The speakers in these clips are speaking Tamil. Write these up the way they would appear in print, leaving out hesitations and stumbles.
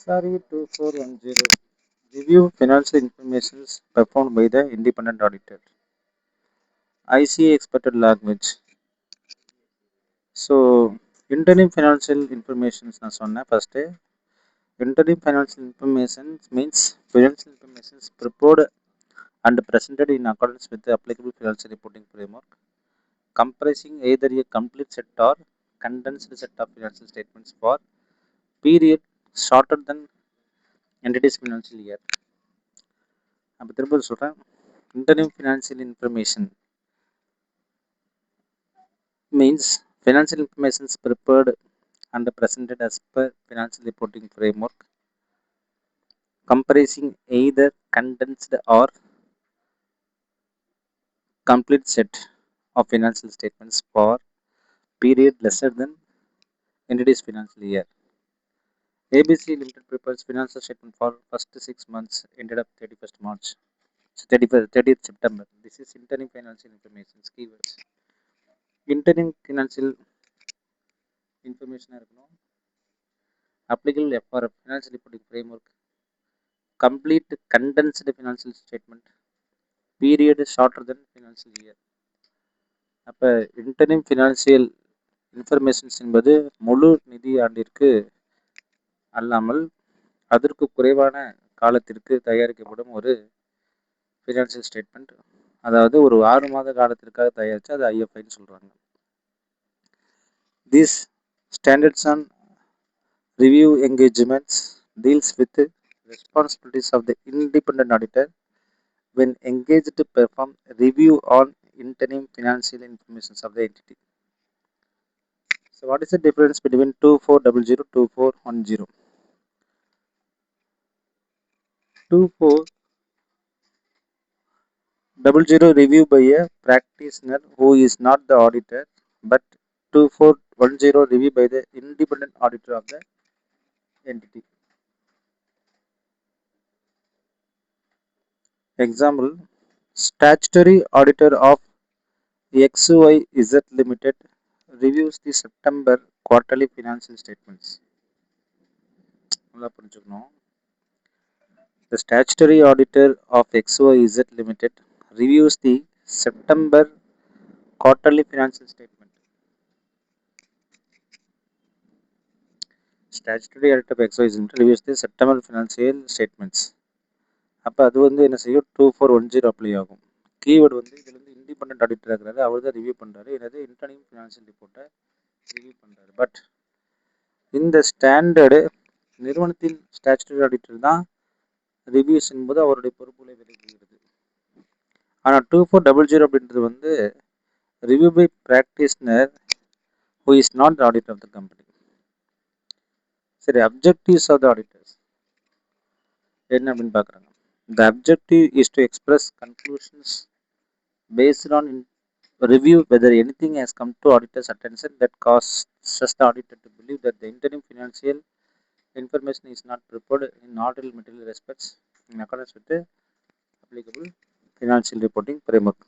SRE 2410 Review financial information performed by the independent auditor. ICA expected language. So, interim financial information நான் சொன்னேன் first. Interim financial information means financial information is prepared and presented in accordance with the applicable financial reporting framework, comprising either a complete set or condensed set of financial statements for period shorter than entity's financial year. அப்போ திரும்ப சொல்கிறேன், interim financial information means financial information is prepared and presented as per financial reporting framework, comprising either condensed or complete set of financial statements for period lesser than entity's financial year. ABC Limited prepares financial statement for first 6 months ended up 31st March. So 30th September. This is interim financial information keywords. Interim financial information இருக்கணும், applicable for financial reporting framework, complete condensed financial statement, period shorter than financial year. அப்போ interim financial informations என்பது முழு நிதி ஆண்டிற்கு அல்லாமல் அதற்கு குறைவான காலத்திற்கு தயாரிக்கப்படும் ஒரு ஃபினான்ஷியல் ஸ்டேட்மெண்ட். அதாவது ஒரு 6 மாத காலத்திற்காக தயாரித்து அது ஐஎஃப்ஐன்னு சொல்கிறாங்க. These standards on review engagements deals with the responsibilities of the independent auditor when engaged to perform review on interim financial information of the entity. So what is the difference between 2400 2410? 2400 review by a practitioner who is not the auditor, but 2410 review by the independent auditor of the entity. Example, statutory auditor of XYZ Limited reviews the September quarterly financial statements. The statutory auditor of XYZ Limited reviews the September quarterly financial statement. Statutory auditor of XYZ Limited reviews the September financial statements. அப்போ அது வந்து என்ன செய்யும், 2410 அப்ளை ஆகும். கீவேர்டு வந்து இதில் வந்து இண்டிபெண்டன்ட் ஆடிட்டர் இருக்கிறாரு, அவர் தான் ரிவ்யூ பண்ணுறாரு, என்னது இன்டர்னிங் ஃபினான்ஷியல் ரிப்போர்ட்டை ரிவ்யூ பண்ணுறாரு. பட் இந்த ஸ்டாண்டர்டு நிறுவனத்தின் ஸ்டாச்சுட்டரி ஆடிட்டர் தான் ரிவ்யூஸ் என்பது அவருடைய பொறுப்புகளை விலகுகிறது. ஆனால் 2400 அப்படின்றது வந்து review by practitioner who is not the auditor of the company. சரி, அப்ஜெக்டிவ்ஸ் ஆஃப் த ஆடிட்டர்ஸ் என்ன அப்படின்னு பார்க்குறாங்க. The objective is to express conclusions based on review whether anything has come to auditor's attention that causes the auditor to believe that the interim financial information is not prepared in all material respects in accordance with the applicable financial reporting framework.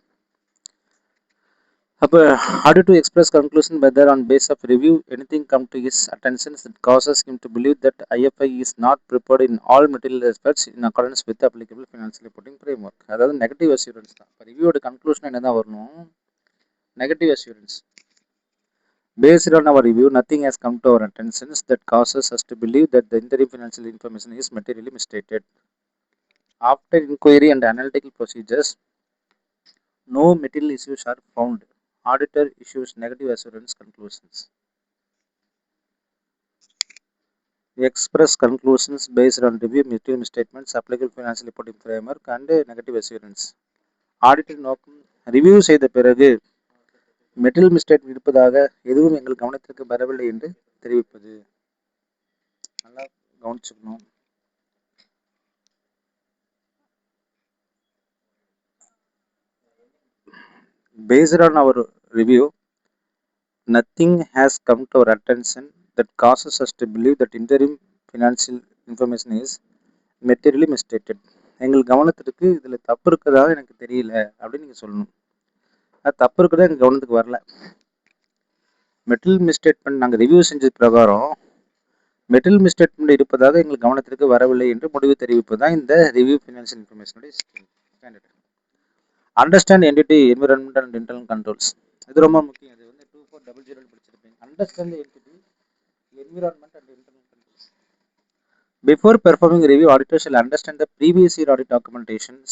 Auditor to express conclusion whether on base of review anything come to his attention that causes him to believe that IFI is not prepared in all material aspects in accordance with the applicable financial reporting framework. அதாவது நெகட்டிவ் அஷூரன்ஸ் தான். இப்போ ரிவ்யூவோட கன்க்ளூஷன் என்ன தான் வரணும், negative assurance. Based on our review, nothing has come to our attention that causes us to believe that the interim financial information is materially misstated. After inquiry and analytical procedures, no material issues are found. Auditor issues negative assurance conclusions. Express conclusions based on review material statements, applicable financial reporting framework and negative assurance. Auditor நோக்கம் ரிவ்யூ செய்த பிறகு மெட்டீரியல் மிஸ்டேக் இருப்பதாக எதுவும் எங்கள் கவனத்திற்கு வரவில்லை என்று தெரிவிப்பது. நல்லா கவனிச்சுக்கணும். Based on our review, nothing has come to our attention that causes us to believe that interim financial information is materially misstated. எங்கள் கவனத்திற்கு இதில் தப்பு இருக்கிறதா எனக்கு தெரியல அப்படின்னு நீங்கள் சொல்லணும். அது தப்பு இருக்கிறதா எங்கள் கவனத்துக்கு வரல. மெட்டீரியல் மிஸ்டேட்மெண்ட் நாங்கள் ரிவ்யூ செஞ்சது பிரகாரம் மெட்டீரியல் மிஸ்டேட்மெண்ட் இருப்பதாக எங்கள் கவனத்திற்கு வரவில்லை என்று முடிவு தெரிவிப்பது தான் இந்த ரிவ்யூ ஃபினான்ஷியல் இன்ஃபர்மேஷனுடைய standard. Understand entity environmental and internal controls, இது ரொம்ப முக்கியம். இது வந்து 2400 படிச்சிருப்பீங்க. Understand entity environment and internal controls. Before performing review, auditor shall understand the previous year audit documentations,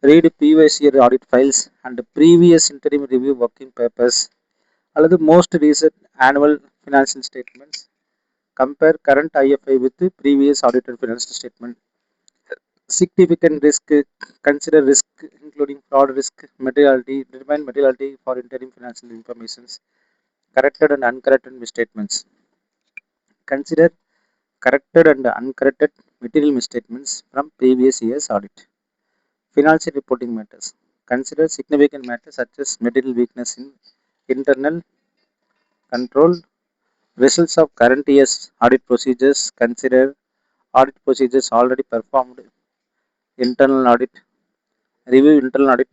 read previous year audit files and previous interim review working papers, அல்லது most recent annual financial statements, compare current IFI with the previous audited financial statement, significant risk, consider risk including fraud risk, materiality, determine materiality for interim financial informations, corrected and uncorrected misstatements, consider corrected and uncorrected material misstatements from previous year's audit. Financial reporting matters. Consider significant matters such as material weakness in internal control, results of current year's audit procedures. Consider audit procedures already performed, internal audit, review internal audit,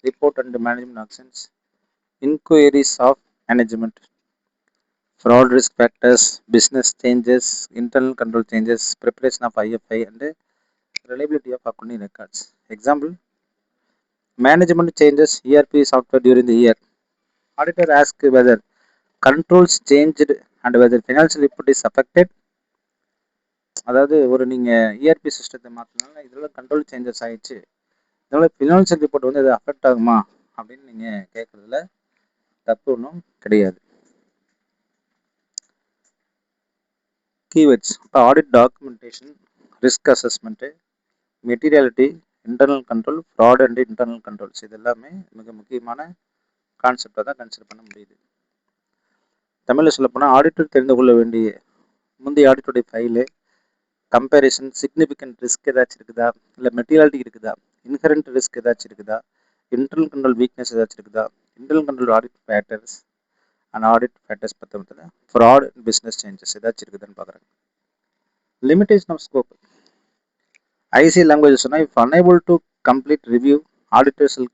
report and management actions, inquiries of management, fraud risk factors, business changes, internal control changes, preparation of IFI and reliability of accounting records. Example, management changes ERP software during the year. Auditor asks whether controls changed and whether financial report is affected. அதாவது ஒரு நீங்கள் இஆர்பி சிஸ்டத்தை மாற்றினால இதில் கண்ட்ரோல் சேஞ்சஸ் ஆயிடுச்சு, இதனால் ஃபினான்ஷியல் ரிப்போர்ட் வந்து அது அஃபெக்ட் ஆகுமா அப்படின்னு நீங்கள் கேட்குறதுல தப்பு ஒன்றும் கிடையாது. கீவேர்ட்ஸ், இப்போ audit documentation, risk assessment, materiality, internal control, fraud and internal controls, இது எல்லாமே மிக முக்கியமான கான்செப்டை தான் கன்சிடர் பண்ண முடியுது. தமிழில் சொல்லப்போனால் ஆடிட்டர் தெரிந்து கொள்ள வேண்டிய முந்தைய ஆடிட்டோடைய ஃபைலு, கம்பேரிசன், சிக்னிஃபிகண்ட் ரிஸ்க் ஏதாச்சும் இருக்குதா, இல்லை மெட்டீரியாலிட்டி இருக்குதா, இன்ஹரண்ட் ரிஸ்க் ஏதாச்சும் இருக்குதா, இன்டர்னல் கண்ட்ரோல் வீக்னஸ் ஏதாச்சும் இருக்குதா, internal control audit matters and audit matters பற்றி ஃப்ராட் பிஸ்னஸ் சேஞ்சஸ் ஏதாச்சும் இருக்குதான்னு பார்க்குறாங்க. Limitation of scope, IC language சொன்னால் if unable to complete review, auditors will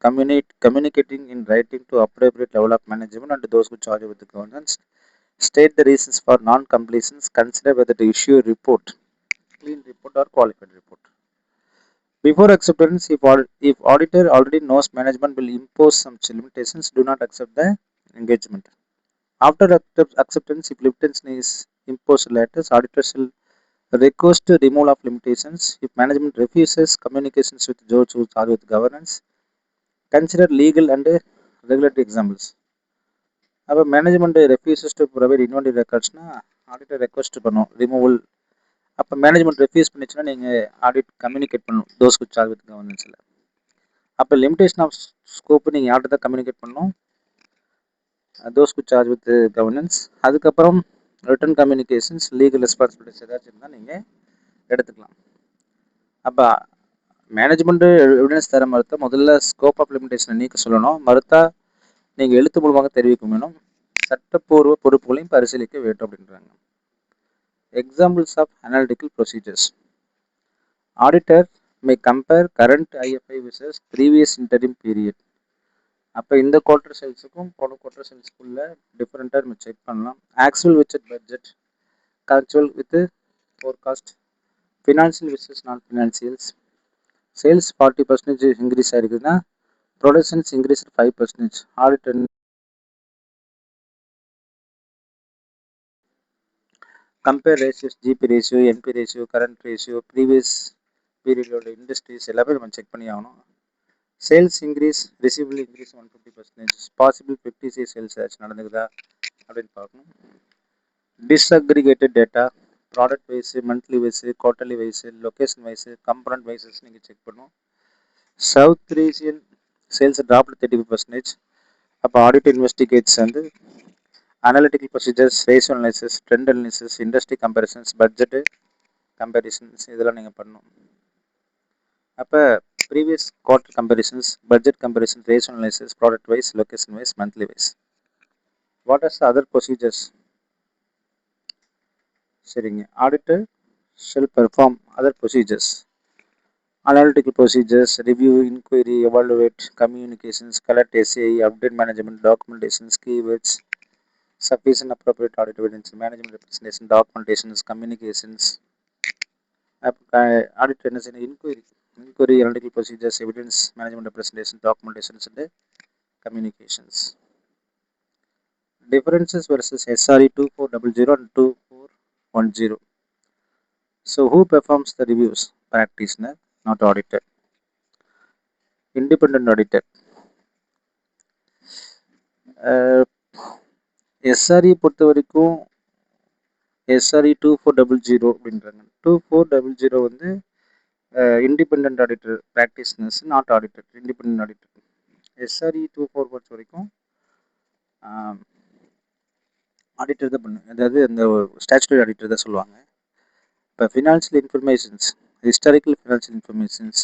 communicating in writing to appropriate level of management and those who charge with the governance, state the reasons for non-completions, consider whether to issue a report, clean report or qualified report. Before acceptance, if auditor already knows management will impose some limitations, do not accept the engagement. After acceptance, if limitation is imposed later, auditors will request removal of limitations. If management refuses communications with those who charge with governance, consider legal and regulatory examples. அப்போ management refuses to provide inventory ரெக்கார்ட்ஸ்னா ஆடிட்டர் ரெக்வஸ்ட் பண்ணும் ரிமூவல். அப்போ மேனேஜ்மெண்ட் ரெஃப்யூஸ் பண்ணிச்சுன்னா நீங்கள் ஆடிட் கம்யூனிகேட் பண்ணணும் தோஸ்க்கு சார்ஜ் வித் கவர்னன்ஸில். அப்போ லிமிடேஷன் ஆஃப் ஸ்கோப்பு நீங்கள் யார்கிட்ட தான் கம்யூனிகேட் பண்ணணும், தோஸ்க்கு சார்ஜ் வித் கவர்னன்ஸ். அதுக்கப்புறம் ரிட்டன் கம்யூனிகேஷன்ஸ், லீகல் ரெஸ்பான்சிபிலிட்டிஸ் ஏதாச்சும் இருந்தால் நீங்கள் எடுத்துக்கலாம். அப்போ மேனேஜ்மெண்ட்டு எவிடன்ஸ் தர மறுத்தா முதல்ல ஸ்கோப் ஆஃப் லிமிடேஷனை நீக்க சொல்லணும், மறுத்தா நீங்கள் எழுத்து மூலமாக தெரிவிக்க வேணும், சட்டப்பூர்வ பொறுப்புகளையும் பரிசீலிக்க வேண்டும் அப்படின்றாங்க. Examples of analytical procedures, auditor may compare current IFI versus previous interim period. அப்போ இந்த குவார்டர் சேல்ஸுக்கும் போன குவார்டர் சேல்ஸுக்குள்ள டிஃப்ரெண்ட்டாக நம்ம செக் பண்ணலாம். Actual with budget, actual with forecast, financial versus non financials. Sales 40% increase ஆகிருக்குதுன்னா productions increase 5%. Auditor compare ratios, GP ratio, NP ratio, current ratio, previous பீரியடோட இண்டஸ்ட்ரீஸ் எல்லாமே நம்ம செக் பண்ணி ஆகணும். Sales increase, receivable increase 150%, possible 50C sales ஏதாச்சும் நடந்துக்குதா அப்படின்னு பார்க்கணும். Disaggregated data, product wise, monthly wise, quarterly wise, location wise, component wises நீங்கள் செக் பண்ணணும். South region sales dropped 35%. அப்போ ஆடிட் இன்வெஸ்டிகேட்ஸ் வந்து analytical procedures, ratio analysis, trend analysis, industry comparisons, budget comparisons இதெல்லாம் நீங்கள் பண்ணணும். அப்போ previous quarter comparisons, budget comparison, ratio analysis, product wise, location wise, monthly wise. What are other procedures? சரிங்க, auditor shall perform other procedures, analytical procedures, review, inquiry, evaluate, communications, collect SAE, update management, documentations, keywords, sufficient appropriate audit evidence, management representation, documentations, communications. Audit inquiry, analytical procedures, evidence, management representation, documentations, and communications. Differences versus SRE 2400 and 2410. So who performs the reviews? Practitioner, not auditor. Independent auditor. SRE பொறுத்த வரைக்கும் SRE 2400 அப்படின்றாங்க. 2400 வந்து independent auditor practitioners, not auditor, independent auditor. SRE 24 பொறுத்த வரைக்கும் ஆடிட்டர் தான் பண்ணுங்க, அதாவது அந்த ஸ்டாச்சுட்டரி ஆடிட்டர் தான் சொல்லுவாங்க. இப்போ financial informations, historical financial informations,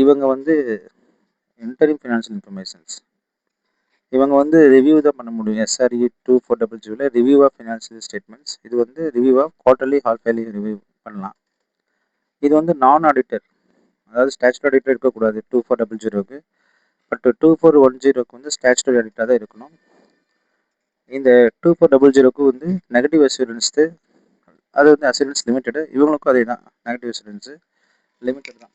இவங்க வந்து இன்டரிம் ஃபினான்ஷியல் இன்ஃபர்மேஷன்ஸ், இவங்க வந்து ரிவ்யூ தான் பண்ண முடியும். SRE 2400 review of financial statements, இது வந்து review of quarterly half yearly review பண்ணலாம். இது வந்து நான் ஆடிட்டர், அதாவது ஸ்டாச்சுட்டரி ஆடிட்டர் இருக்கக்கூடாது 2400க்கு. பட் 2410க்கு வந்து ஸ்டாச்சுட்டரி ஆடிட்டர் தான் இருக்கணும். இந்த 2400க்கு வந்து நெகட்டிவ் அசூரன்ஸ், அது வந்து அசூரன்ஸ் லிமிட்டடு, இவங்களுக்கும் அதே தான், நெகட்டிவ் அசூரன்ஸு லிமிட்டட் தான்.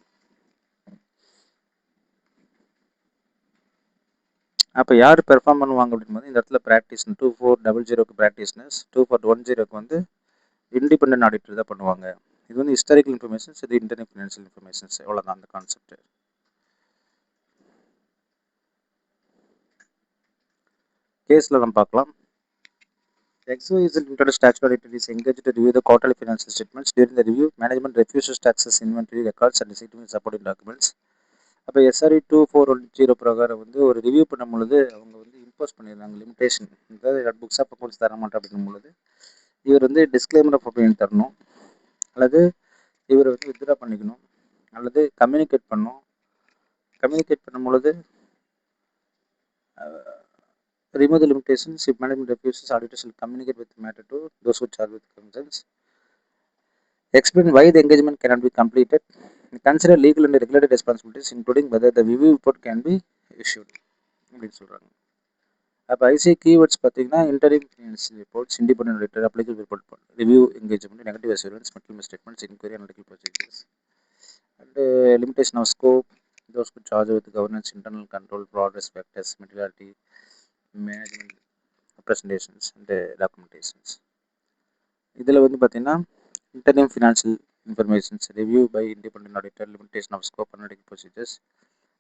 அப்போ யார் பெர்ஃபார்ம் பண்ணுவாங்க அப்படின்போது இந்த இடத்துல ப்ராக்டிஸ் 2400க்கு ப்ராக்டிஸ்னஸ், 2410க்கு வந்து இண்டிபெண்டன்ட் ஆடிட்டர் தான் பண்ணுவாங்க. இது வந்து ஹிஸ்டாரிக்கல் இன்ஃபர்மேஷன்ஸ், இது இன்டர்னல் ஃபினான்ஷியல் இன்ஃபர்மேஷன்ஸ், எவ்வளோதான் அந்த கான்செப்ட். கேஸில் நம்ம பார்க்கலாம். XO is an internal statutory auditor is engaged to review the quarterly financial statements. During the review, management refuses to access inventory records and receiving supporting documents. அப்போ SRE 2410 பிரகாரம் வந்து ஒரு ரிவ்யூ பண்ணும் பொழுது அவங்க வந்து இம்போஸ் பண்ணிடுறாங்க லிமிடேஷன், அதாவது புக்ஸ் ஆஃப் அக்கௌண்ட்ஸ் தர மாட்டேன் அப்படின்னும் பொழுது இவர் வந்து டிஸ்க்ளைமர் ஆஃப் ஒப்பீனியன் தரணும், அல்லது இவர் வந்து வித்ட்ரா பண்ணிக்கணும், அல்லது கம்யூனிகேட் பண்ணணும். கம்யூனிகேட் பண்ணும் பொழுது remove the limitations. If management refuses, auditors will communicate with the matter to those who charge with concerns. Explain why the engagement cannot be completed. Consider legal and regulatory responsibilities, including whether the review report can be issued. அப்படின்னு சொல்கிறாங்க. அப்போ ஐசிஐ கீவேர்ட்ஸ் பார்த்தீங்கன்னா interim financial reports, independent auditor, applicable report, review engagement, negative assurance, metal statements, inquiry, analytical procedures, and limitation of scope, those who charge with governance, internal control, fraud risk factors, materiality, management representations, and documentations. இதில் வந்து பார்த்தீங்கன்னா internal financial informations, review by independent auditor, limitation of scope, analytical procedures,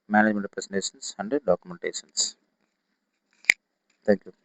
management representations, and documentations. Thank you.